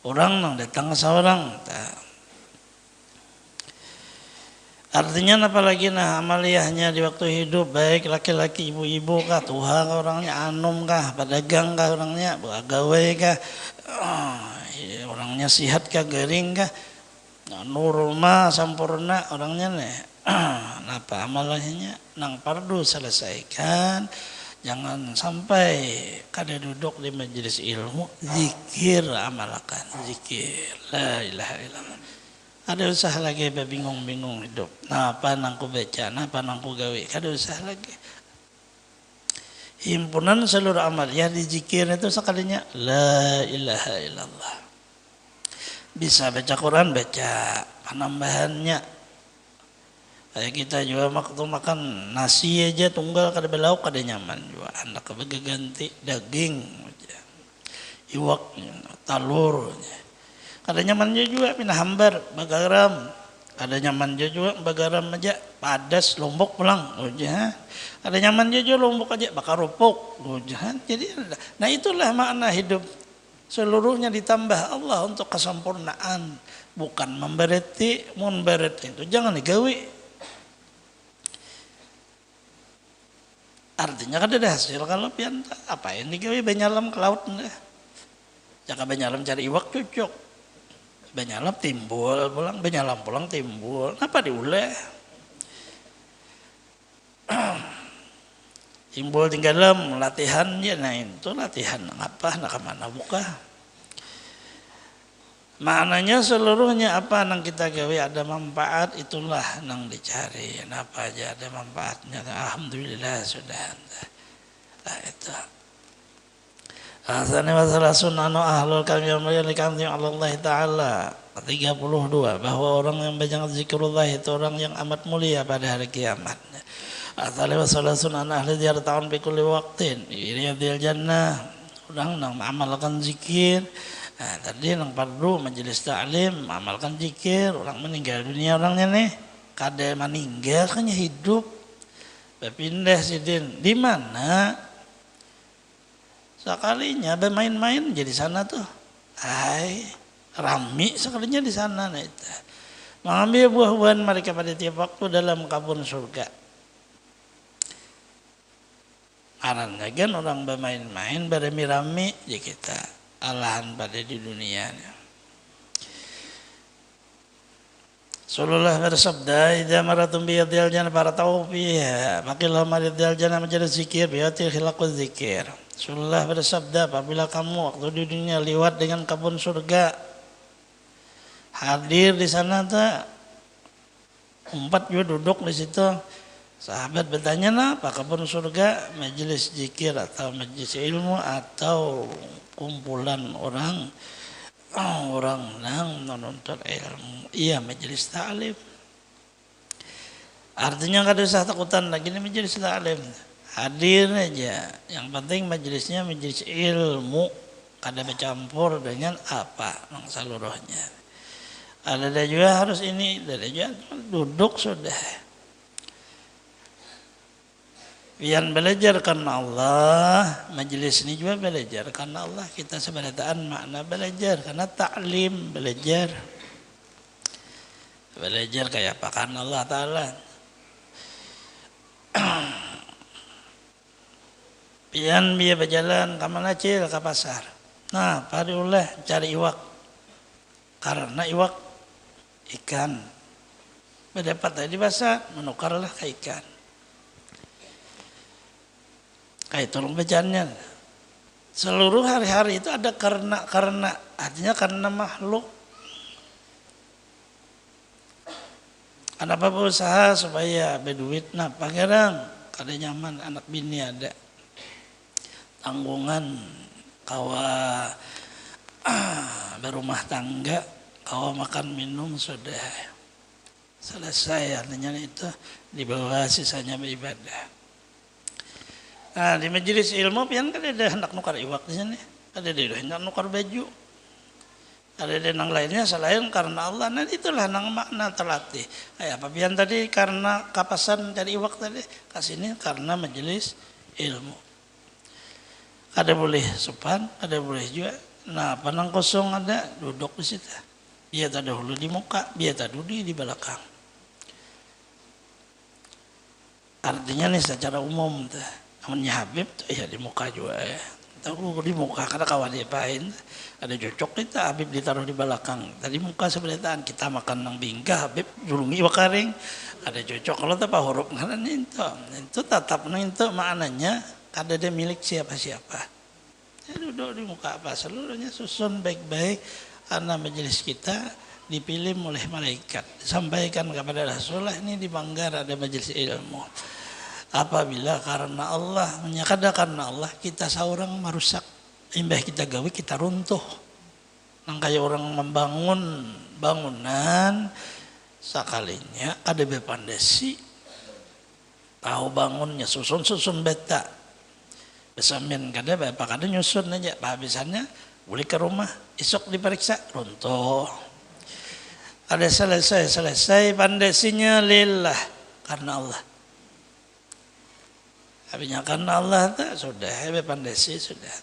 Orang nang datang ke seorang dah. Artinya apalagi amaliyahnya di waktu hidup baik laki-laki ibu-ibu kah tuha kah orangnya anum kah pedagang kah orangnya pegawai kah orangnya sihat kah garing kah nurma sampurna orangnya nih apa amalahnya nang pardu selesaikan jangan sampai kada duduk di majelis ilmu zikir amalkan zikir la ilaha illallah ada usaha lagi bingung-bingung hidup apa nang ku baca apa nang ku gawe kada usaha lagi himpunan seluruh amal yang dizikir itu sekalinya la ilaha illallah. Bisa baca Quran, baca penambahannya. Kayak kita juga waktu makan nasi aja tunggal kada belauk kada nyaman juga. Anda kebagi ganti daging, iwak, talur. Kada nyaman juga pindah hambar, bagaram. Kada nyaman juga bagaram aja, padas, lombok pulang. Kada nyaman juga lombok aja, bakar rupuk. Jadi, nah itulah makna hidup. Seluruhnya ditambah Allah untuk kesempurnaan, bukan membereti, bereti itu jangan digawe. Artinya kan ada hasil kalau pian apa yang digawe banyalam ke laut dah. Jangan banyalam cari iwak cucuk. Banyalam timbul pulang, banyalam pulang timbul. Apa diulah? Timbul tinggal dalam latihan ya, nah itu latihan apa nak mana buka Maknanya seluruhnya apa nang kita gawe ada manfaat itulah nang dicari. Apa aja ada manfaatnya. Alhamdulillah sudah. Nah itu. Asani masalah sunanu ahlul kami yang melihat Allah Ta'ala 32 bahwa orang yang banyak zikrullah itu orang yang amat mulia pada hari kiamat. Asani masalah sunanu ahli ziarah tahun bikuli waktin iriyadil jannah orang yang mengamalkan zikir. Nah, tadi yang fardu majelis ta'lim amalkan zikir. Orang meninggal dunia orangnya nih kada meninggal kan hidup berpindah sidin di mana sekalinya bermain-main jadi sana tuh rami sekalinya di sana nah itu mengambil buah-buahan mereka pada tiap waktu dalam kebun surga. Karena kan orang bermain-main berami-rami ya kita alahan pada di dunia. Rasulullah bersabda, "Idza maratum bi yadil jannah faratau fiha, faqilhum yadil jannah majalis zikir bi yatil khilaquz zikir." Rasulullah bersabda, apabila kamu waktu di dunia lewat dengan kebun surga, hadir di sana tak empat juga duduk di situ. Sahabat bertanya, "Nah, apa kebun surga? Majelis zikir atau majelis ilmu atau kumpulan orang yang menuntut ilmu?" Iya, majelis ta'lim. Artinya enggak ada usah takutan lagi ini majelis ta'lim. Hadir aja. Yang penting majelisnya majelis ilmu, kada bercampur dengan apa yang seluruhnya. Ada juga harus ini, ada juga duduk sudah. Biar belajar karena Allah, majelis ini juga belajar karena Allah. Kita seberataan makna belajar karena taklim belajar. Belajar kayak apa karena Allah Ta'ala. Pian dia berjalan ke Manacil ke pasar. Nah, pariulah cari iwak. Karena iwak ikan. Berdapat tadi di pasar, menukarlah ke ikan. Kayak tolong bacanya. Seluruh hari-hari itu ada karena artinya karena makhluk. Kenapa berusaha supaya berduit? Nah, pangeran kada nyaman anak bini ada tanggungan kawa berumah tangga, kawa makan minum sudah selesai. Artinya itu dibawa sisanya beribadah. Nah, di majelis ilmu pian kan ada hendak nukar iwak di sini, ada hendak nukar baju, ada nang lainnya selain karena Allah. Nah, itulah nang makna terlatih. Apa pian tadi karena kapasan cari iwak tadi, kasini karena majelis ilmu. Ada boleh sopan, ada boleh juga. Nah, panang kosong ada duduk di situ. Biar tak dahulu di muka, biar tak duduk di belakang. Artinya nih secara umum tuh. Namanya Habib tuh ya di muka juga ya. Tahu di muka karena kawan diapain. Ada cocok kita Habib ditaruh di belakang. Tadi muka sebeletaan kita makan nang bingka Habib julungi wakaring. Ada cocok kalau tak huruf karena itu tatap itu maknanya kada ada milik siapa-siapa. Ya, duduk di muka apa seluruhnya susun baik-baik karena majelis kita dipilih oleh malaikat. Sampaikan kepada Rasulullah ini di Manggar ada majelis ilmu. Apabila karena Allah, menyakada karena Allah, kita seorang merusak. Imbah kita gawe, kita runtuh. Nang kayak orang membangun bangunan, sekalinya ada bepandasi. Tahu bangunnya, susun beta. Besamin kada, bapak kada nyusun aja. Habisannya, boleh ke rumah, esok diperiksa, runtuh. Ada selesai pandasinya lillah, karena Allah. Habisnya karena Allah tak sudah pandasi sudah.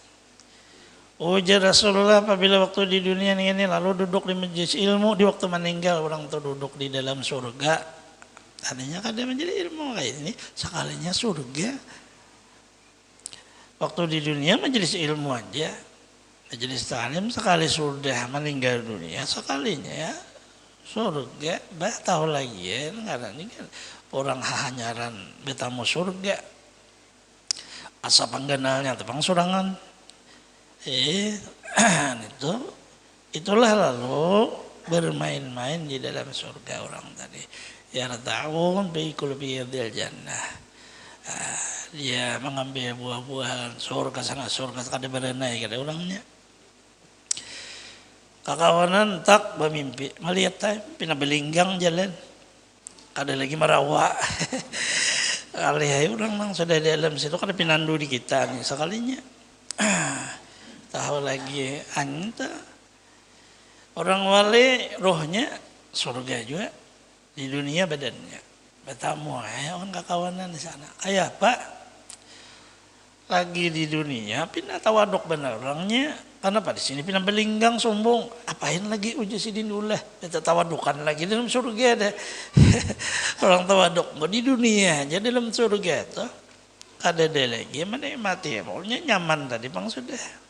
Ujar Rasulullah apabila waktu di dunia ini lalu duduk di majelis ilmu, di waktu meninggal orang itu duduk di dalam surga. Tadinya kada menjadi ilmu kayak ini, sekalinya surga. Waktu di dunia majelis ilmu aja, majelis ta'lim sekali sudah meninggal dunia sekalinya ya surga. Bah tahu lagi ya karena ini kan orang hanyaran betamu surga. Asa pangganalnya tepang surangan. Itu Itulah lalu bermain-main di dalam surga orang tadi. Yarta'un bi kulli yadil jannah. Dia mengambil buah-buahan surga sana surga kada berenai kada orangnya. Kakawanan tak bermimpi melihat pina belinggang jalan. Kada lagi merawa. Alihai orang nang sudah di dalam situ kada pinandu di kita nih sekalinya. Tahu lagi anta orang wali rohnya surga juga di dunia badannya. Bertamu orang kakawanan di sana. Kayak apa? Lagi di dunia pindah tawaduk benar orangnya. Kenapa di sini pindah belinggang sombong? Apain lagi uji sidin ulah? Kita tawadukan lagi dalam surga ada. Orang tawaduk nggak di dunia aja dalam surga itu. Ada lagi menikmati pokoknya nyaman tadi bang sudah.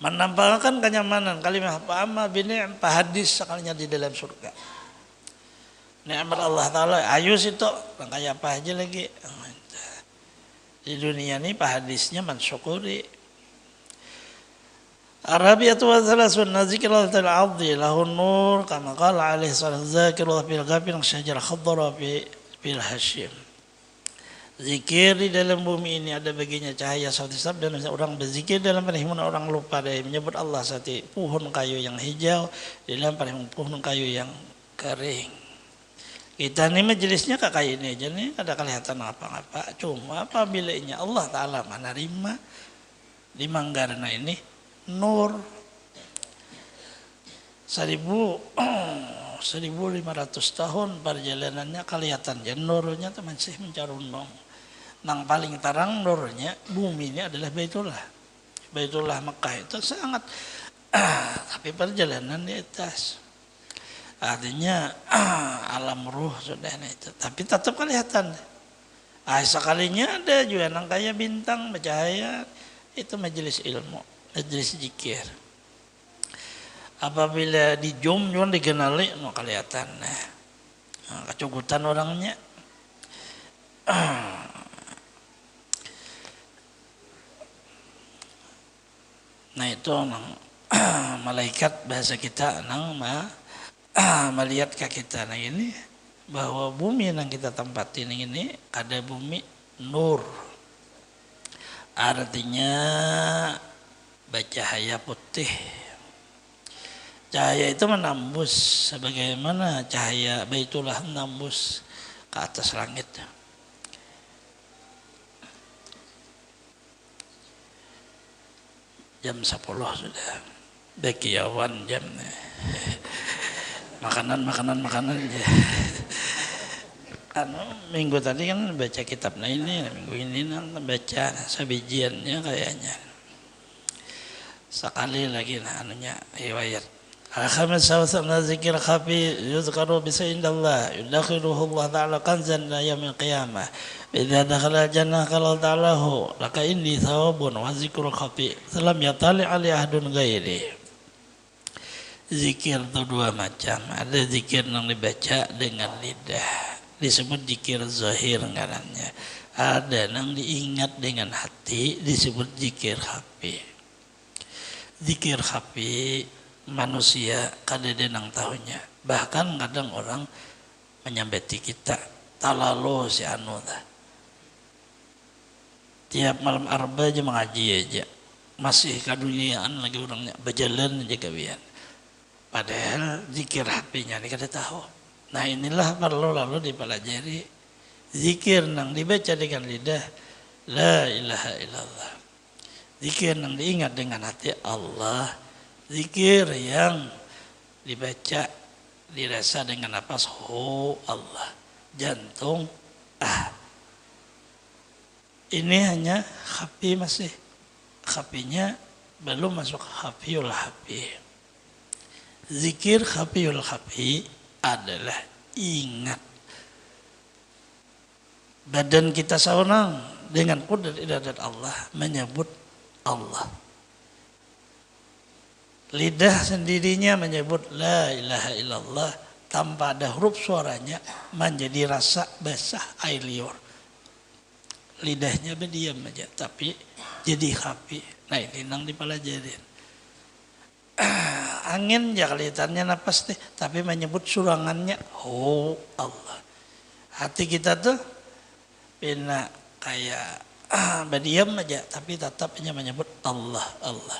Menampakkan kenyamanan kalimah pa'ama bini hadis sekalinya di dalam surga. Nikmat Allah Ta'ala ayo situ kayak apa aja lagi. Di dunia ini hadisnya mensyukuri. Arabiatu wa thalathun zikrullah ta'ala 'azzi lahu nur kama qala alaihi salatu zakirullah bil ghafir syajar khadra bil hashim. Zikir di dalam bumi ini ada baginya cahaya seperti sabda dan orang berzikir dalam perhimunan orang lupa dari menyebut Allah seperti pohon kayu yang hijau di dalam perhimunan pohon kayu yang kering. Kita ini majelisnya kayak ini aja nih ada kelihatan apa-apa. Cuma apabila Allah Ta'ala menerima di Manggarana ini nur 1500 tahun perjalanannya kelihatan ya nurnya itu masih mencarundong. Nang paling terang nurnya bumi ini adalah Baitullah Mekah itu sangat tapi perjalanan di atas artinya alam ruh sudah itu tapi tetap kelihatan. Sekalinya ada juga nang kayak bintang bercahaya itu majelis ilmu, majelis zikir. Apabila di jom juga dikenali mau kelihatan kecukutan orangnya. Nah itu nang malaikat bahasa kita nang melihat ke kita nah ini bahwa bumi yang kita tempatin ini ada bumi nur. Artinya bercahaya putih. Cahaya itu menembus sebagaimana cahaya Baitullah menembus ke atas langit. Jam 10 sudah. Bekiawan jam. Makanan. Minggu tadi kan baca kitab nah ini minggu ini baca sabijiannya kayaknya. Sekali lagi riwayat. Al-khamis sawasana zikir khafi yuzkaru bisa'indallah yudakhiruhu Allah Ta'ala kanzan la yamil qiyamah idza dakhala jannah qala ta'alahu laka indi thawabun wa zikru khafi salam yatali ali ahdun ghairi. Zikir itu dua macam. Ada zikir yang dibaca dengan lidah disebut zikir zahir ngarannya. Ada yang diingat dengan hati disebut zikir khafi. Zikir khafi manusia kadang nang tahunya. Bahkan kadang orang menyambeti kita talalu si anu dah. Tiap malam arba aja mengaji aja. Masih kaduniaan lagi orangnya berjalan aja kawian. Padahal zikir hatinya ini kada tahu. Nah inilah perlu lalu dipelajari. Zikir nang dibaca dengan lidah la ilaha illallah. Zikir yang diingat dengan hati Allah. Zikir yang dibaca dirasa dengan nafas Allah. Jantung Ini hanya khafi masih. Khafinya belum masuk khafiyul khafi. Zikir khafiyul khafi adalah ingat. Badan kita seorang dengan qudrat iradat Allah menyebut Allah. Lidah sendirinya menyebut la ilaha illallah tanpa ada huruf suaranya menjadi rasa basah air liur. Lidahnya berdiam aja tapi jadi khafi. Nah ini nang dipelajarin. angin ya kelihatannya napas deh, tapi menyebut surangannya oh Allah. Hati kita tuh pina kayak berdiam aja, tapi tetap hanya menyebut Allah Allah.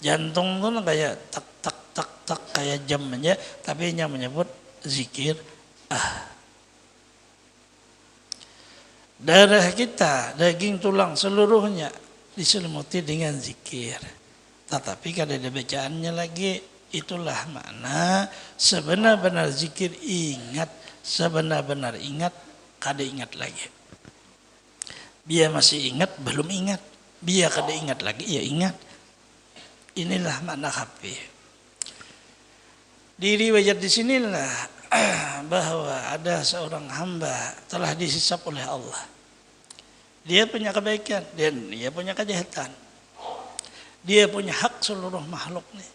Jantung tuh kayak tak tak tak tak kayak jam aja, tapi hanya menyebut zikir. Darah kita, daging tulang seluruhnya diselimuti dengan zikir. Tetapi kada ada bacaannya lagi. Itulah makna sebenar-benar zikir, ingat, sebenar-benar ingat, kada ingat lagi. Biar masih ingat, belum ingat. Biar kada ingat lagi, ya ingat. Inilah makna HP. Diriwayat di sinilah bahwa ada seorang hamba telah dihisap oleh Allah. Dia punya kebaikan dan dia punya kejahatan. Dia punya hak seluruh makhluk nih.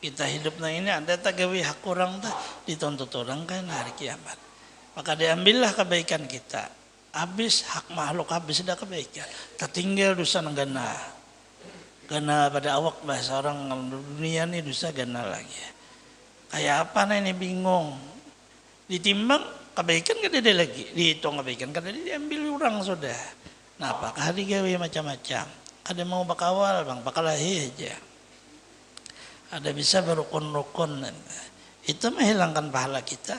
Kita hidupnya ini ada tagawi hak orang dah dituntut orang kan hari kiamat. Maka diambillah kebaikan kita. Habis hak makhluk, habis dah kebaikan. Tertinggal dosa gana. Gana pada awak bahasa orang dunia ini dosa gana lagi. Kayak apa nih ini bingung. Ditimbang kebaikan kada ada lagi. Dihitung kebaikan kada diambil orang sudah. Nah, apakah digawe macam-macam? Ada mau bakawal bang, bakalahi aja. Ada bisa berukun-rukun. Itu menghilangkan pahala kita.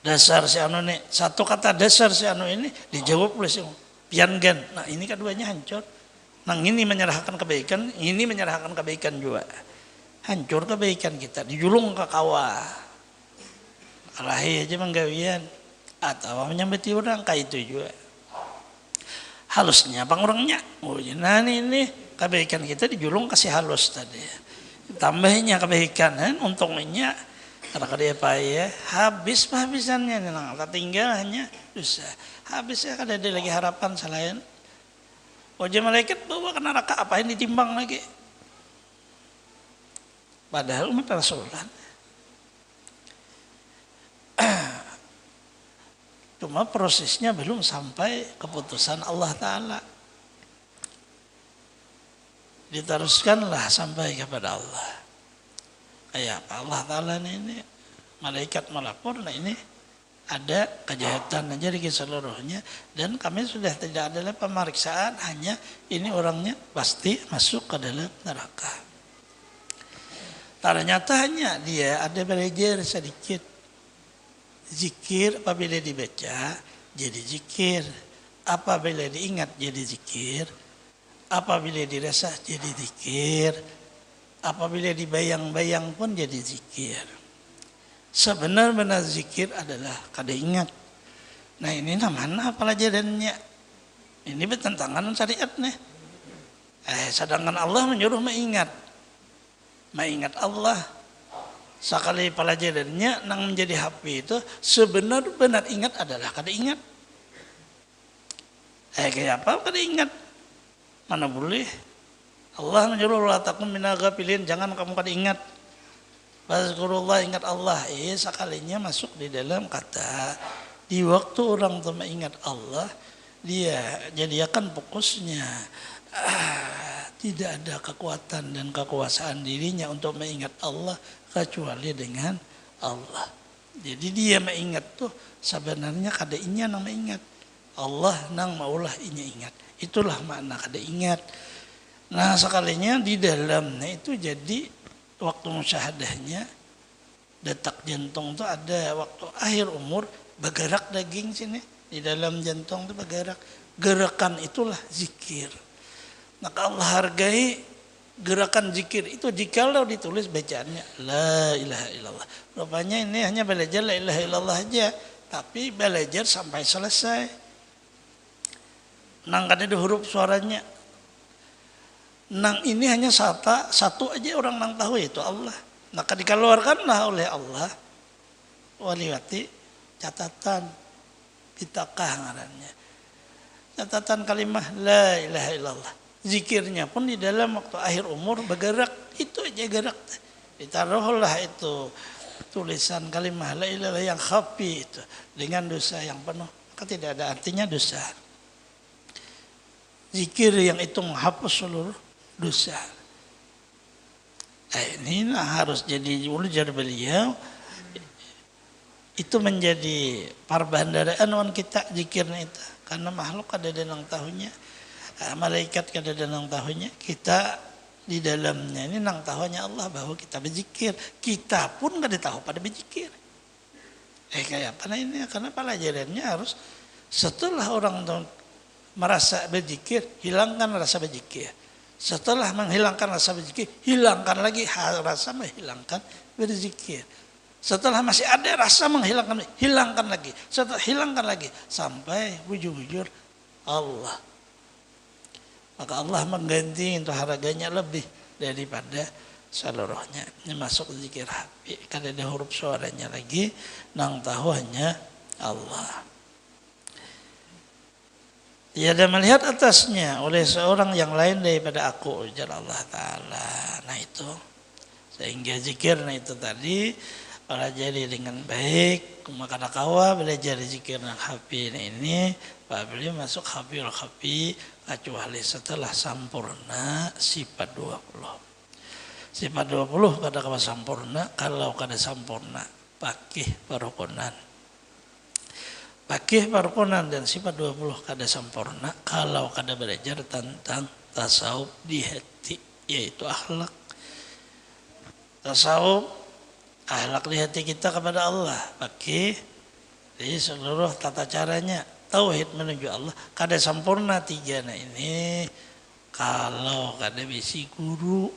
Dasar si anu nih, satu kata dasar si anu ini dijawab oleh si piangan. Nah ini keduanya hancur. Nah ini menyerahkan kebaikan, ini menyerahkan kebaikan juga. Hancur kebaikan kita, dijulung ke kawah. Kalahi aja menggawian. Atau menyambeti orang kayak itu juga. Halusnya bang orangnya, oh nah ini kebaikan kita dijulung kasih halus tadi. Tambahnya kebaikan, untungnya karena dia payah, habis habisannya, nah tinggal hanya dosa. Habisnya kada ada lagi harapan selain wajah malaikat bawa ke neraka, apa yang ditimbang lagi? Padahal umat Rasulullah. Cuma prosesnya belum sampai keputusan Allah Ta'ala. Diteruskanlah sampai kepada Allah. Kayak Allah Ta'ala ini malaikat melapor, nah ini ada kejahatan aja di seluruhnya. Dan kami sudah tidak ada pemeriksaan, hanya ini orangnya pasti masuk ke dalam neraka. Ternyata hanya dia ada belajar sedikit. Zikir apabila dibaca jadi zikir, apabila diingat jadi zikir, apabila dirasa jadi zikir, apabila dibayang-bayang pun jadi zikir. Sebenar-benar zikir adalah kada ingat. Nah ini namanya pelajarannya. Ini bertentangan syariat nih. Sedangkan Allah menyuruh mengingat. Mengingat Allah. Sekali pelajarannya nang menjadi HP itu sebenar-benar ingat adalah kada ingat. Kayak apa kada ingat? Mana boleh? Allah menyuruh la takum minal ghafilin, jangan kamu kada ingat. Fazkurullah, ingat Allah. Sekalinya masuk di dalam kata di waktu orang itu mengingat Allah, dia jadikan fokusnya. Tidak ada kekuatan dan kekuasaan dirinya untuk mengingat Allah kecuali dengan Allah. Jadi dia mengingat tuh sebenarnya kada inya nang mengingat. Allah nang maulah inya ingat. Itulah makna kada ingat. Nah sekalinya di dalamnya itu jadi waktu musyahadahnya detak jantung tuh ada waktu akhir umur bergerak daging sini di dalam jantung tuh bergerak. Gerakan itulah zikir. Maka Allah hargai gerakan zikir itu jikalau ditulis bacaannya la ilaha illallah. Rupanya ini hanya belajar la ilaha illallah aja, tapi belajar sampai selesai. Nang kan ada huruf suaranya. Nang ini hanya satu aja orang nang tahu itu Allah. Maka dikeluarkanlah oleh Allah waliwati catatan pitakah ngarannya. Catatan kalimah la ilaha illallah. Zikirnya pun di dalam waktu akhir umur bergerak, itu aja gerak. Ditaruhlah itu tulisan kalimah la ilaha yang khafi itu dengan dosa yang penuh, maka tidak ada artinya dosa. Zikir yang itu menghapus seluruh dosa. Ini harus jadi ujar beliau. Itu menjadi parbandaraan wan kita zikirna itu. Karena makhluk ada danang tahunya, malaikat ada danang tahunya, kita di dalamnya ini nang tahunya Allah bahwa kita berzikir. Kita pun gak tahu pada berzikir. Kayak apa ini? Karena pelajarannya harus setelah orang merasa berzikir, hilangkan rasa berzikir. Setelah menghilangkan rasa berzikir, hilangkan lagi rasa menghilangkan berzikir. Setelah masih ada rasa menghilangkan, hilangkan lagi. Setelah hilangkan lagi sampai wujud-wujud Allah. Maka Allah mengganti untuk harganya lebih daripada seluruhnya. Ini masuk zikir hati. Karena ada huruf suaranya lagi, nang tahu hanya Allah. Tiada melihat atasnya oleh seorang yang lain daripada aku, ujar Allah Ta'ala. Nah itu, sehingga zikir itu tadi, pelajari dengan baik, maka kawa belajar zikir nang hafi ini, Pak beliau masuk hafil hafi, kecuali setelah sampurna sifat 20. Sifat 20 kada kawa sampurna, kalau kada sampurna, pakih parukunan. Pakih parukunan dan sifat 20 kada sempurna kalau kada belajar tentang tasawuf di hati, yaitu akhlak. Tasawuf, akhlak di hati kita kepada Allah. Pakih di seluruh tata caranya. Tauhid menuju Allah kada sempurna tiga nah ini kalau kada bisi guru.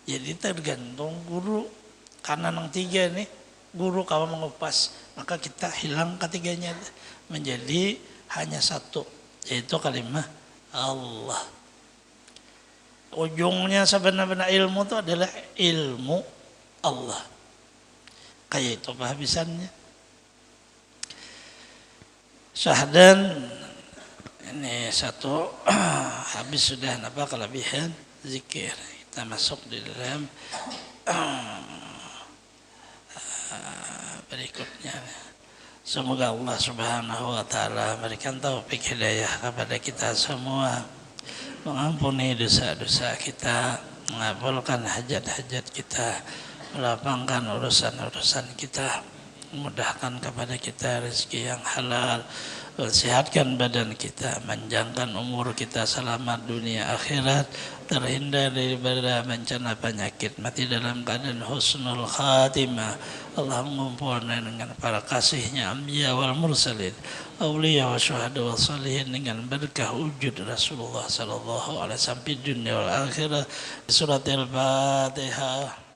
Jadi tergantung guru. Karena nang tiga nih guru kalau mengupas, maka kita hilang ketiganya menjadi hanya satu, yaitu kalimat Allah. Ujungnya sebenarnya ilmu itu adalah ilmu Allah. Kayak itu kehabisannya. Syahdan ini satu habis sudah apa kelebihan zikir. Kita masuk di dalam berikutnya. Semoga Allah Subhanahu wa taala memberikan taufik hidayah kepada kita semua, mengampuni dosa-dosa kita, mengabulkan hajat-hajat kita, melapangkan urusan-urusan kita, memudahkan kepada kita rezeki yang halal, sehatkan badan kita, panjangkan umur kita, selamat dunia akhirat, terhindar daripada bencana penyakit, mati dalam keadaan husnul khatimah. Allah mengumpulkan dengan para kasihnya anbiya wal mursalin, awliya wa syuhada wa salihin dengan berkah wujud Rasulullah sallallahu alaihi wasallam sampai dunia wal akhirat. Surat Al-Fatihah.